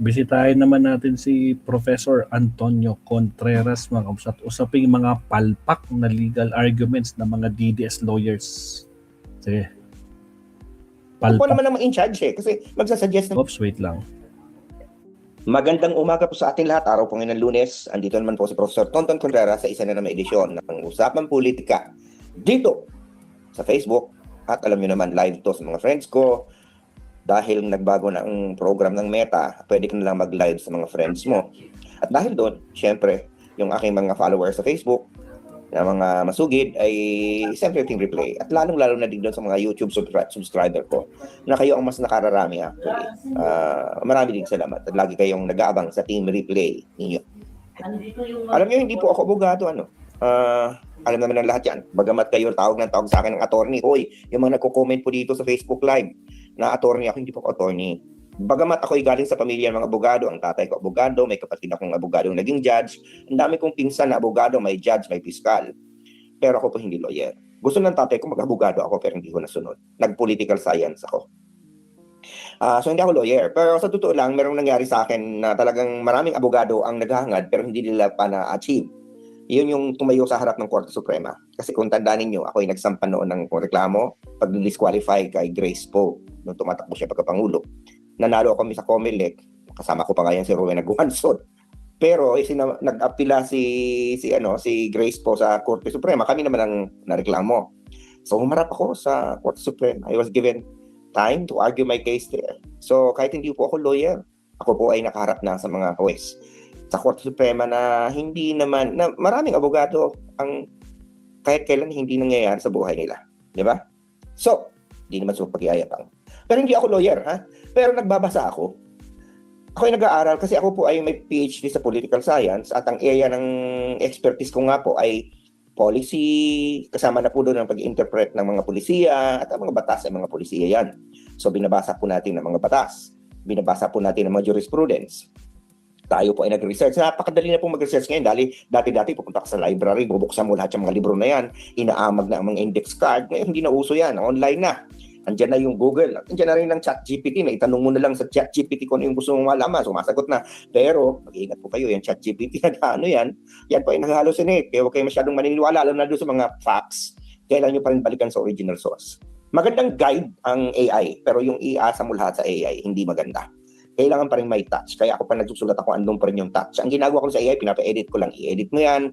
Bisitahin naman natin si Professor Antonio Contreras mga kausap. Usaping mga palpak na legal arguments ng mga DDS lawyers. Sige. Ako po naman ang in charge kasi magsasuggest ng... Oops, wait lang. Magandang umaga po sa ating lahat. Araw po ngayon ng Lunes. Andito naman po si Professor Tonton Contreras sa isa na naman edisyon ng Usapang Politika dito sa Facebook. At alam niyo naman, live to sa mga friends ko. Dahil nagbago na ang program ng Meta, pwede ka na lang mag-live sa mga friends mo. At dahil doon, syempre, yung aking mga followers sa Facebook, na mga masugid, ay siyempre ting replay. At lalong-lalo na din doon sa mga YouTube subscriber ko, na kayo ang mas nakararami actually. Marami din salamat. At lagi kayong nag-aabang sa team replay ninyo. Alam niyo, hindi po ako abogado, alam naman ng lahat yan. Bagamat kayo tawag sa akin ng attorney, hoy, yung mga nagko-comment po dito sa Facebook Live, na attorney ako, hindi po ako attorney. Bagamat ako'y galing sa pamilya ng mga abogado, ang tatay ko abogado, may kapatid akong abogado naging judge, ang dami kong pinsan na abogado, may judge, may piskal. Pero ako po hindi lawyer. Gusto ng tatay ko mag-abogado ako pero hindi ko nasunod. Nag-political science ako. So hindi ako lawyer. Pero sa totoo lang, merong nangyari sa akin na talagang maraming abogado ang naghahangad pero hindi nila pa na-achieve. Yun yung tumayo sa harap ng Korte Suprema. Kasi kung tandaan ninyo, ako'y nagsampa noon ng reklamo pag-disqualify kay Grace Poe nung tumatakbo siya pagkapangulo. Nanalo kami sa COMELEC, kasama ko pa ngayon si Rowena Guanzon. Pero nag-apila si Grace Poe sa Korte Suprema, kami naman ang nareklamo. So humarap ako sa Korte Suprema. I was given time to argue my case there. So kahit hindi po ako lawyer, ako po ay nakaharap na sa mga huwes sa Korte Suprema na hindi naman, na maraming abogado ang kahit kailan hindi nangyayari sa buhay nila. Di ba? So, hindi naman sa pag-iayapang. Pero hindi ako lawyer, ha? Pero nagbabasa ako. Ako ay nag-aaral kasi ako po ay may PhD sa political science at ang area ng expertise ko nga po ay policy, kasama na po doon ang pag-interpret ng mga polisiya at ang mga batas ng mga polisiya yan. So, binabasa po natin ng mga batas. Binabasa po natin ng mga jurisprudence. Tayo po ay nag-research. Napakadali na po mag-research ngayon dahil dati-dati pupunta ka sa library, bubuksan mo lahat ng mga libro na yan, inaamag na ang mga index card. Ngayon hindi na uso yan, online na. Andiyan na yung Google, andiyan na rin ng ChatGPT, may itanong mo na lang sa ChatGPT kung ano yung gusto mong malaman, sumasagot na. Pero, mag-iingat po kayo, yung ChatGPT na yan po ay nag-hallucinate. Kaya huwag kayo masyadong maniniwala, alam na doon sa mga facts, kailangan nyo pa rin balikan sa original source. Magandang guide ang AI, pero yung iasa mo lahat sa AI, hindi maganda. Kailangan pa rin may touch. Kaya ako pa nagsusulat ako, andun pa rin yung touch. Ang ginagawa ko sa AI, pinapa-edit ko lang. I-edit mo yan.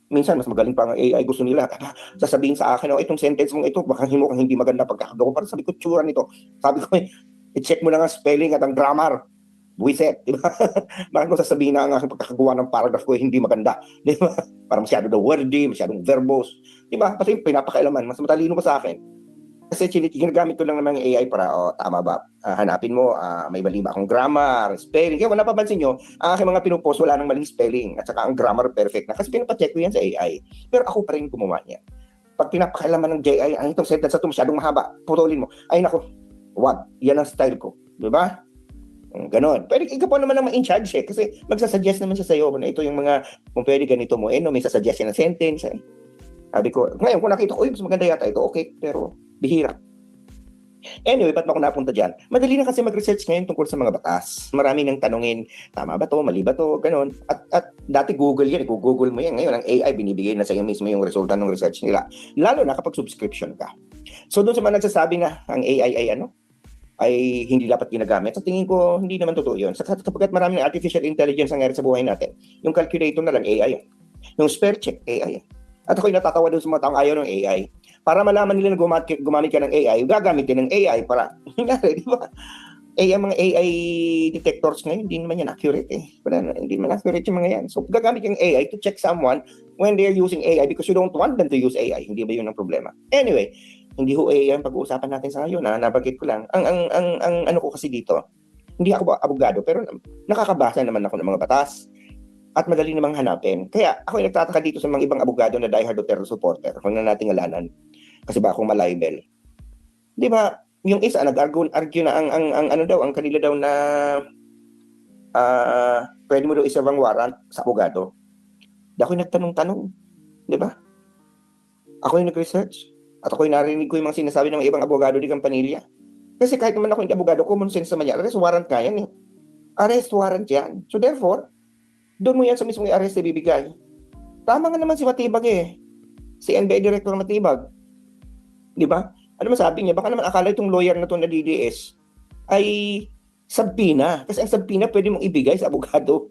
Minsan, mas magaling pa ang AI. Gusto nila, sasabihin sa akin, itong sentence mong ito, baka himukhang hindi maganda pagkakagawa ko. Para sabi ko, tsura nito. Sabi ko, i-check mo na nga spelling at ang grammar. Buiset, di ba? Bakit ko sasabihin na ang aking pagkakagawa ng paragraph ko hindi maganda? Di ba? Para masyado daw wordy, masyadong verbose. Di ba? Pati pinapakailaman, mas matalino pa sa akin. Kasi ginagamit ko lang naman ng AI para, tama ba? Hanapin mo, may mali ba akong grammar, spelling. Kaya wala papansin nyo, ang aking mga pinupost, wala nang maling spelling. At saka ang grammar perfect na. Kasi pinapacheck ko yan sa AI. Pero ako pa rin gumawa niya. Pag pinapakailaman ng AI, itong sentence na ito masyadong mahaba, putulin mo. Ay nako, wag. Yan ang style ko. Di ba? Ganon. Pwede ikaw po naman ang ma-in-charge kasi magsasuggest naman siya sa'yo na ito yung mga, kung pwede ganito mo, may sasuggest ng sentence. Sabi ko, ngayon kung nakita ko, mas maganda yata ito, okay, pero bihira. Anyway, ba't ba ako napunta dyan? Madali na kasi mag-research ngayon tungkol sa mga batas. Marami nang tanungin, tama ba to, mali ba to, ganon. At dati Google yan, Google mo yan. Ngayon, ang AI, binibigay na sa iyo mismo yung resulta ng research nila. Lalo na kapag subscription ka. So doon sa mga nagsasabi na ang AI ay hindi dapat ginagamit. Sa tingin ko, hindi naman totoo yun. Sapagkat maraming artificial intelligence ang nangyari sa buhay natin. Yung calculator na lang, AI. Yung spell check, AI. At ako'y natatawa doon sa mga taong ayaw ng AI. Para malaman nila na gumamit ka ng AI, gagamit din ng AI para, di ba? Ang mga AI detectors ngayon, hindi naman yan accurate Hindi naman accurate yung mga yan. So, gagamit yung AI to check someone when they're using AI because you don't want them to use AI. Hindi ba yun ang problema? Anyway, hindi ho AI ang pag-uusapan natin sa ngayon. Nabanggit ko lang. Ang ano ko kasi dito, hindi ako abogado, pero nakakabasa naman ako ng mga batas. At madali namang hanapin. Kaya ako ay nagtataka dito sa mga ibang abogado na diehard Duterte supporter. Kung na nating alanan. Kasi ba akong malibel. Di ba, yung isa nag-argue na ang kanila daw na pwede mo daw isabang warrant sa abogado. Di ako nagtanong-tanong. Di ba? Ako yung nag-research. At ako yung narinig ko yung mga sinasabi ng mga ibang abogado di Campanilla. Kasi kahit naman ako hindi abogado, common sense naman yan. Kasi warrant ka yan Arrest warrant yan. So therefore, doon mo yan sa mismong arrest na bibigay. Tama nga naman si Matibag eh. Si NBI Director Matibag. Di ba? Ano masabi niya? Baka naman akala itong lawyer na to na DDS ay subpoena. Kasi ang subpoena pwede mong ibigay sa abogado.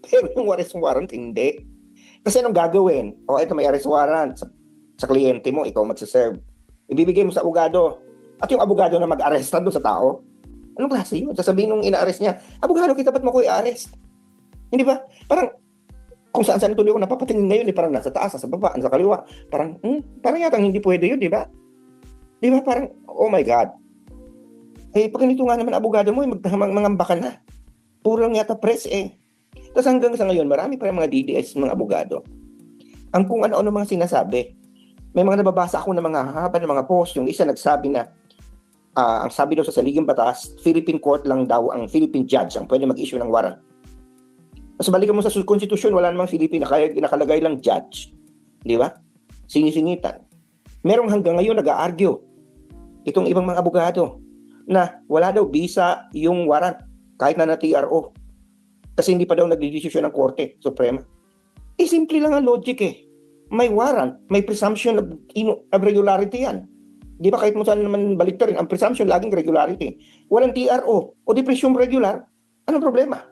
Pero yung arrest warrant, hindi. Kasi anong gagawin? O ito may arrest warrant sa kliyente mo, ikaw magsaserve. Ibibigay mo sa abogado. At yung abogado na mag-arresta doon sa tao. Anong klase yun? Sasabihin nung ina-arrest niya, abogado kita ba't mo ko i-arrest? Hindi ba? Parang kung saan-saan tuloy ko napapatingin ngayon, parang nasa taas, nasa baba, nasa kaliwa. Parang yatang hindi pwede yun, di ba? Di ba? Parang, oh my God. Eh, pag ganito nga naman abogado mo, mangamba ka na. Puro lang yata press eh. Tapos hanggang sa ngayon, marami pa rin mga DDS, mga abogado. Ang kung ano-ano mga sinasabi. May mga nababasa ako ng mga haba ng mga post. Yung isa nagsabi na, ang sabi daw sa saligang batas, Philippine court lang daw ang Philippine judge ang pwede mag-issue ng warrant. Mas balikan mo sa konstitusyon, wala namang Philippine, nakalagay lang judge. Di ba? Sinisingitan. Merong hanggang ngayon nag-a-argue itong ibang mga abogado na wala daw visa yung warrant kahit na TRO. Kasi hindi pa daw nagdidesisyon ng Korte Suprema. Eh, simple lang ang logic eh. May warrant, may presumption of regularity yan. Di ba kahit mo saan naman baliktarin, ang presumption laging regularity. Walang TRO o di presume regular, anong problema?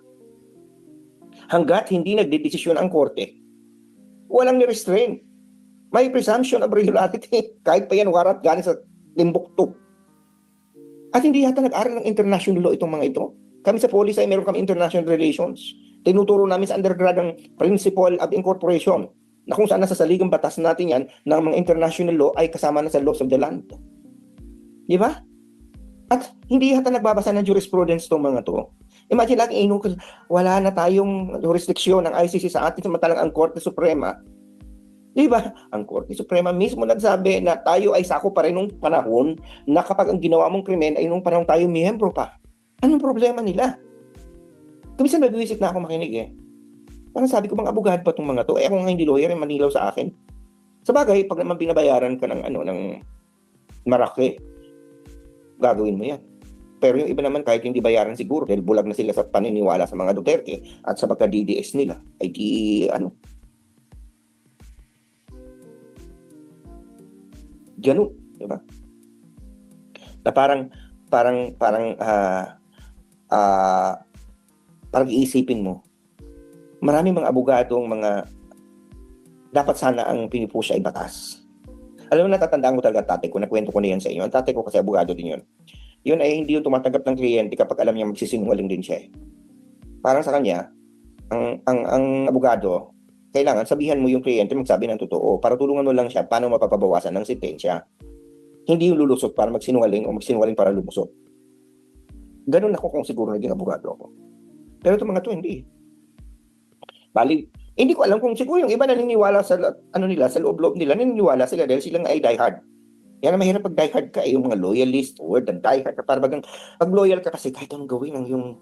Hanggat hindi nagdidesisyon ang Korte, walang ni-restrain. May presumption of regularity kahit pa yan warrant galing sa Timbuktu. At hindi yata nag-aral ng international law itong mga ito. Kami sa police ay meron kami international relations. Tinuturo namin sa undergrad ang principle of incorporation na kung saan nasa saligang batas natin yan ng mga international law ay kasama na sa laws of the land. Di ba? At hindi yata nagbabasa ng jurisprudence itong mga to. Imagine lang, wala na tayong jurisdiksyon ng ICC sa atin samantalang ang Korte Suprema. Di ba? Ang Korte Suprema mismo nagsabi na tayo ay sako pa rin nung panahon na kapag ang ginawa mong krimen ay nung panahon tayo miyembro pa. Anong problema nila? Kumisan nag-visit na ako makinig eh. Parang sabi ko, mga abogado pa itong mga to. Eh ako nga hindi lawyer, manilaw sa akin. Sa bagay, pag naman binabayaran ka ng Maraki, gagawin mo yan. Pero yung iba naman kahit hindi bayaran siguro dahil bulag na sila sa paniniwala sa mga Duterte at sa pagka-DDS nila, ay di ganun, di ba? Na parang iisipin mo, maraming mga abogadong mga dapat sana ang pinipusya ay batas. Alam mo, natatandaan ko talaga tatay ko, nakwento ko na yan sa inyo. Ang tatay ko kasi abogado din yun. Yun ay hindi yung tumatanggap ng kliyente kapag alam niya magsisinungaling din siya. Parang sa kanya, ang abogado, kailangan sabihan mo yung kliyente magsabi ng totoo para tulungan mo lang siya paano mapapabawasan ng sentensya. Hindi yung lulusot para magsinungaling o magsinungaling para lumusot. Ganun ako kung siguro naging abogado ako. Pero itong mga to, hindi. Bali, hindi ko alam kung siguro yung iba naniniwala sa sa loob-loob nila, naniniwala sila dahil sila nga ay diehard. Yan ang mahirap pag diehard ka, yung mga loyalist, word and diehard ka, para bagang pag loyal ka kasi kahit anong gawin ng yung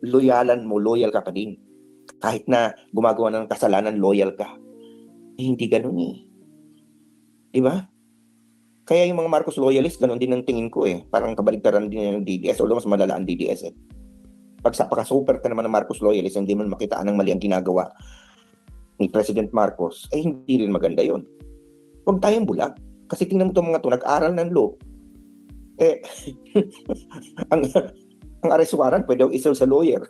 loyalan mo, loyal ka pa din. Kahit na gumagawa ng kasalanan, loyal ka. Eh, hindi ganun eh. Diba? Kaya yung mga Marcos loyalist, ganun din ang tingin ko eh. Parang kabaligtaran din ng DDS, although mas malala ang DDS eh. Pag super ka naman ng Marcos loyalist, hindi mo makitaan ng mali ang ginagawa ni President Marcos, ay hindi rin maganda yon. Huwag tayong bulag. Kasi tingnan mo itong mga to, nag-aral ng law. Eh, ang arrest warrant, pwede daw isal sa lawyer.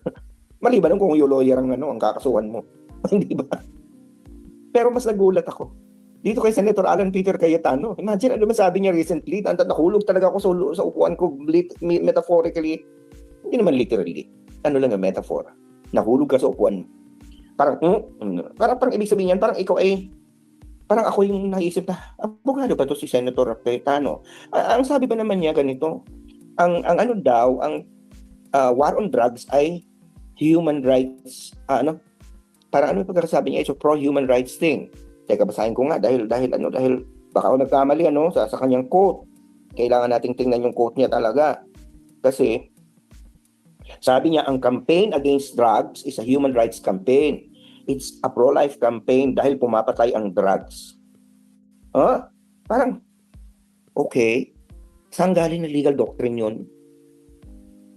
Maliban kung yung lawyer ang kakasuhan mo. Hindi ba? Pero mas nagulat ako. Dito kay Senator Alan Peter Cayetano. Imagine, ano masabi niya recently? Nahulog talaga ako sa upuan ko metaphorically. Hindi naman literally. Ano lang ang metaphor. Nahulog ka sa upuan. Parang ibig sabihin yan, parang ikaw ay parang ako yung naisip na, abogado ba to si Senator Cayetano? Ang sabi ba naman niya ganito, ang war on drugs ay human rights, parang yung pagkakasabi niya, it's a pro-human rights thing. Teka, basahin ko nga, dahil baka ako nagkamali, sa kanyang quote. Kailangan nating tingnan yung quote niya talaga. Kasi, sabi niya, ang campaign against drugs is a human rights campaign. It's a pro-life campaign dahil pumapatay ang drugs. Parang, okay. Saan galing na legal doctrine yun?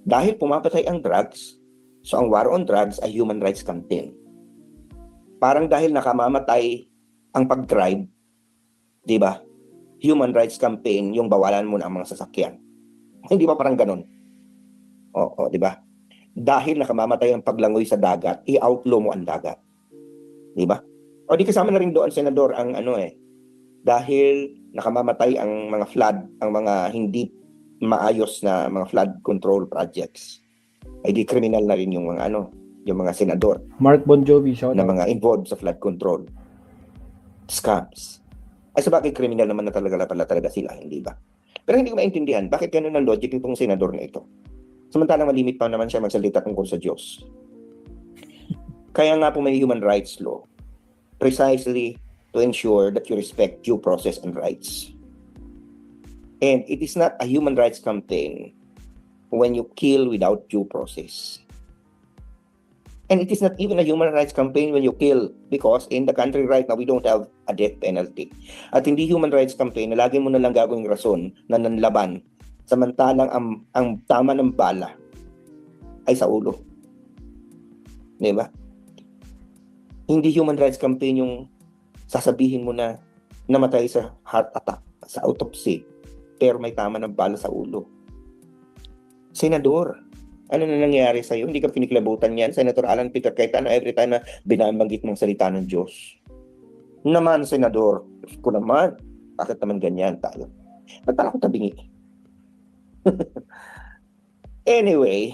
Dahil pumapatay ang drugs, so ang war on drugs ay human rights campaign. Parang dahil nakamamatay ang pag-drive, di ba? Human rights campaign, yung bawalan mo na ang mga sasakyan. Hindi ba parang ganun? Oo, di ba? Dahil nakamamatay ang paglangoy sa dagat, i-outlaw mo ang dagat. Di ba? O di kasama na rin doon, Senador, ang dahil nakamamatay ang mga flood, ang mga hindi maayos na mga flood control projects, ay di criminal na rin yung mga yung mga senador Mark Bon Jovi, shout na out. mga involved sa flood control scams. Ay sabagay criminal naman na talaga sila, hindi ba? Pero hindi ko maintindihan bakit ganun ang logic nitong senador na ito. Samantalang malimit pa naman siya magsalita tungkol sa Diyos. Kaya nga po may human rights law precisely to ensure that you respect due process and rights. And it is not a human rights campaign when you kill without due process. And it is not even a human rights campaign when you kill, because in the country right now, we don't have a death penalty. At hindi human rights campaign na lagi mo na lang gagawing rason na nanlaban, samantalang ang tama ng bala ay sa ulo. Di ba? Hindi human rights campaign yung sasabihin mo na namatay sa heart attack, sa autopsy, pero may tama ng bala sa ulo. Senador, ano na nangyari sa'yo? Hindi ka piniklabutan yan, Senator Alan Peter Cayetano, every time na binabanggit mong salita ng Diyos. Naman, Senador, ko naman, bakit naman ganyan tayo? Ba't pala ako tabingi? Anyway,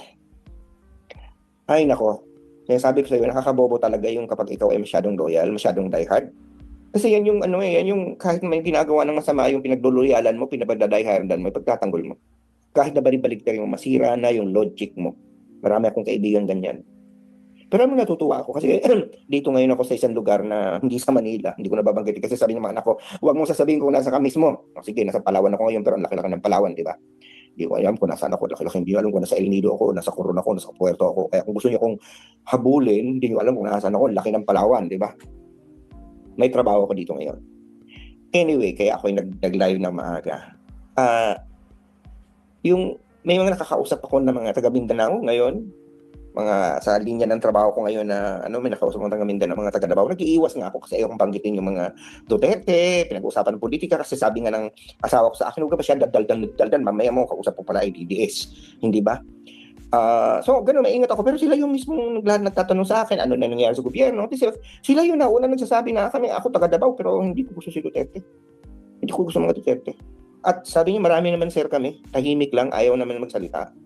ay nako, sabi ko sa'yo, nakakabobo talaga yung kapag ikaw ay masyadong loyal, masyadong diehard. Kasi yan yung yan yung kahit may ginagawa ng masama, yung pinagloloyalan mo, pinagdadiehardan mo, pagtatanggol mo. Kahit na balik-balik yung masira na yung logic mo. Marami akong kaibigan ganyan. Pero natutuwa ako kasi dito ngayon ako sa isang lugar na hindi sa Manila. Hindi ko nababanggitin kasi sabi ng mga anak ko, huwag mong sasabihin kung nasa ka mismo. O, sige, nasa Palawan ako ngayon pero ang laki-laki ng Palawan, di ba? Hindi ko alam kung nasaan ako, laki-laki. Hindi ko alam kung nasa El Nido ako, nasa Coron ako, nasa Puerto ako. Kaya kung gusto niyo akong habulin, hindi ko alam kung nasaan ako, laki ng Palawan, di ba? May trabaho ako dito ngayon. Anyway, kaya ako nag-live ng maaga. Yung may mga nakakausap ako na mga taga Mindanao ngayon, mga sa linya ng trabaho ko ngayon na may nakausap ng taga Mindanao, mga taga Davao. Nag-iiwas nga ako kasi ayokong banggitin yung mga Duterte, pinag-uusapan ng politika kasi sabi nga ng asawa ko sa akin, huwag ka ba siya daldal, mamaya mo kausap po pala ay DDS, hindi ba? So gano'n, maingat ako, pero sila yung mismong nagtatanong sa akin ano na nangyari sa gobyerno. Kasi sila yung nauna nagsasabi na ako taga Davao pero hindi ko gusto si Duterte, hindi ko gusto mga Duterte. At sabi niya, marami naman sir kami, tahimik lang, ayaw naman magsalita.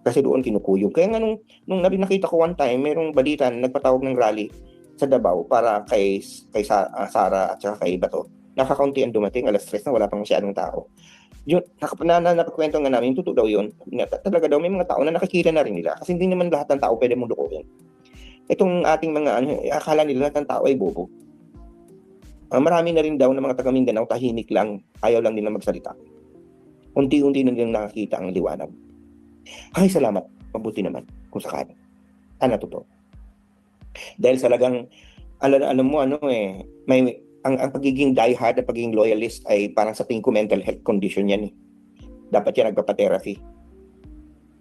Kasi doon kinukuyog. Kaya nga nung nakita ko one time, merong balita, nagpatawag ng rally sa Davao para kay Sara at saka kay Bato. Nakakaunti ang dumating, alas 3 na, wala pang masyadong tao. Yun, napagkwento nga namin, totoo daw yun. Talaga daw, may mga tao na nakikita na rin nila. Kasi hindi naman lahat ng tao pwede mong lukuhin. Itong ating mga, akala nila lahat ng tao ay bobo. Marami na rin daw na mga taga Mindanao, tahimik lang, ayaw lang nila magsalita. Unti-unti na nilang nakakita ang liwanag. Ay, salamat. Mabuti naman kung sakali. Totoo. Dahil talagang, alam mo, may, ang pagiging diehard at pagiging loyalist ay parang sa tingin ko mental health condition yan. Dapat yan nagpapa-therapy.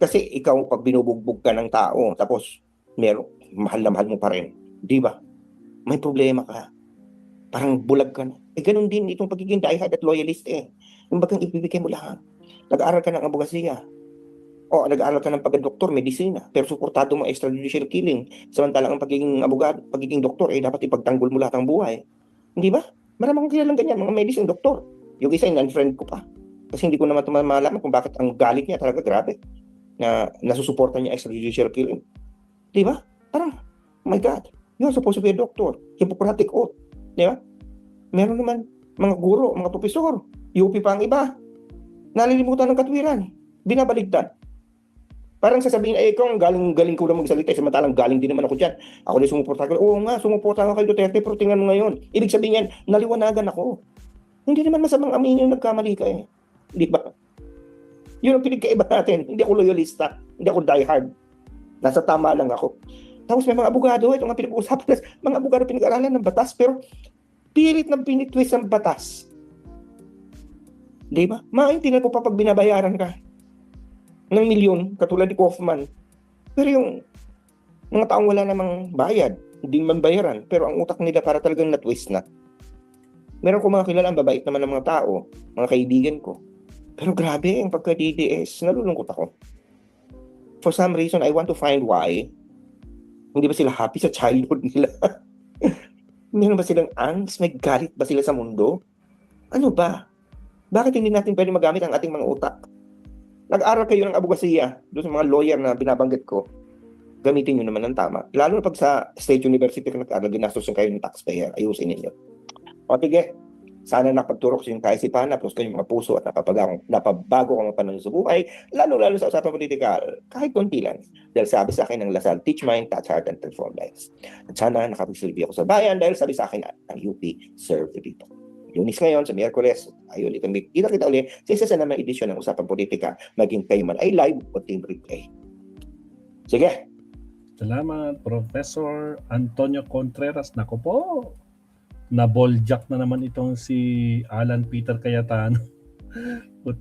Kasi ikaw, pag binubugbog ka ng tao, tapos mahal na mahal mo pa rin, di ba? May problema ka. Parang bulag ka na. Ganun din itong pagiging diehard at loyalist Yung bagang ibibigay mo lahat. Nag-aaral ka ng abogasiya. O, nag-aaral ka ng pagka-doktor, medisina. Pero suportado mo extrajudicial killing. Samantalang ang pagiging abogado, pagiging doktor, dapat ipagtanggol mo lahat ng buhay. Hindi ba? Marami akong kilalang ganyan, mga medicine, doktor. Yung isa, non-friend ko pa. Kasi hindi ko naman malaman kung bakit ang galit niya talaga grabe. Na nasusuporta niya extrajudicial killing. Di ba? Parang, oh my God, you're supposed to be a doctor. Hippocratic oath. Di ba? Meron naman mga guro, mga profesor, UP pa ang iba. Nalilimutan ng katwiran. Binabaligtad. Parang sasabihin, ikaw galing ko lang magsalita, samantalang galing din naman ako dyan. Ako din sumuporta ko. Oo nga, sumuporta ako kay Duterte, pero tingnan mo ngayon. Ibig sabihin yan, naliwanagan ako. Hindi naman masamang aminin yung nagkamali ka Di ba? Yun ang pinagkaiba natin. Hindi ako loyalista. Hindi ako diehard. Nasa tama lang ako. Tapos may mga abogado, ito nga pinag-uusapan, mga abogado pinag-aralan ng batas, pero pilit na pinitwist ang batas. Di ba? Maintindihan ko pa pag binabayaran ka. ng milyon, katulad ni Kaufman. Pero yung mga taong wala namang bayad, hindi man bayaran, pero ang utak nila para talagang na-twist na. Meron ko mga kilala, ang babait naman ng mga tao, mga kaibigan ko. Pero grabe, ang pagka-DDS, nalulungkot ako. For some reason, I want to find why. Hindi ba sila happy sa childhood nila? Meron ba silang angst? May galit ba sila sa mundo? Ano ba? Bakit hindi natin pwede magamit ang ating mga utak? Nag-aral kayo ng abogasiya, doon sa mga lawyer na binabanggit ko, gamitin nyo naman ng tama. Lalo na pag sa State University ka nag-aral, ginastos yung kayo ng taxpayer, ayusin ninyo. O tige, sana napagturok sa yung kaisipan, napos kayong mga puso at napabago kang mga panahon sa buhay, lalo sa usapang politikal, kahit konti lang. Dahil sabi sa akin ng Lasal, teach mind, touch heart, and transform lives. At sana nakapagsilbi ako sa bayan dahil sabi sa akin ang UP, serve the people. Lunes ngayon, sa Miyerkules, ay ulit kita ulit sa isa sa naman edisyon ng Usapang Politika, maging kayo man ay live o team replay. Sige. Salamat, Professor Antonio Contreras. Nako po, na-balljack na naman itong si Alan Peter Cayetano.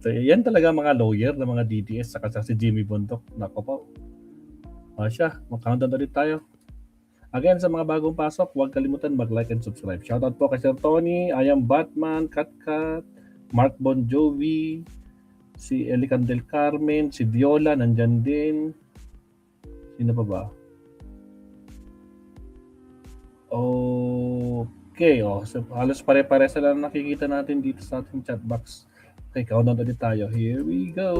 Yan talaga mga lawyer na mga DDS, saka si Jimmy Bondoc. Nako po. Siya, mag-countdown ulit tayo. Again, sa mga bagong pasok, huwag kalimutan mag-like and subscribe. Shoutout po kay Sir Tony, I am Batman, Katkat, Mark Bon Jovi, si Elican del Carmen, si Viola, nandyan din. Sino pa ba? Okay, so halos pare-pare sila na nakikita natin dito sa ating chat box. Okay, countdown ulit tayo. Here we go!